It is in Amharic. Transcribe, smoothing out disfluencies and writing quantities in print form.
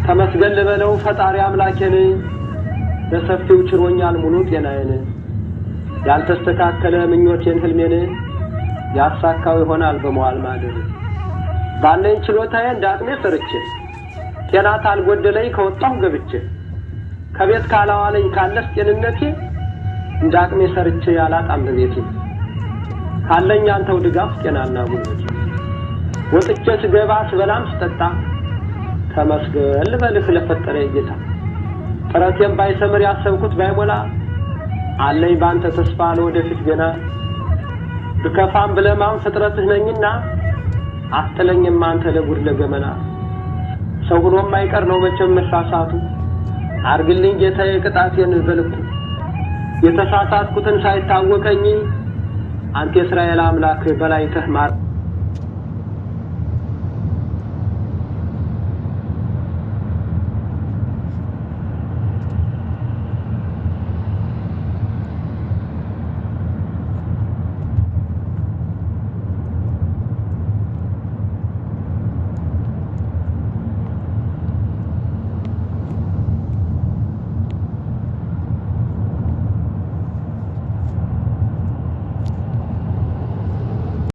ተመስገን ልበለው ፈጣሪ አምላኬን በሰፊው ችሮኛል ሙሉ ጤናዬን ያልተስተካከለ ምኞቴን ህልሜን ያሳካው ይሆናል በመዋል ማደር ባለኝ ችሎታዬ እንዳቅሜ ሰርቼ ጤና ታልጎደለኝ ከወጣሁ ገብቼ ከቤት ካላዋለኝ ካለስ ጤንነቴ እንዳቅሜ ሰርቼ ያላጣም በቤቴ ካለኝ አንተው ድጋፍ ጤናና ጉልበት ወጥቼ ስገባ ስበላም ስጠጣ ተመስገን ልበልህ ለፈጠረኝ ጌታ ጥረቴን ባይሰምር ያሰብኩት ባይሞላ አለኝ ባንተ ተስፋ ለወደፊት ገና ብከፋም ብለማም ፍጥረትህ ነኝና አትለኝም አንተ ለጉድ ለገመና ሰው ሆኖ የማይቀር ነው መቼም መሳሳቱ አርግልኝ ጌታዬ ቅጣቴን በልኩ የተሳሳትኩትን ሳይታወቀኝ አንተ እስራኤል አምላክ በላይተህ ማር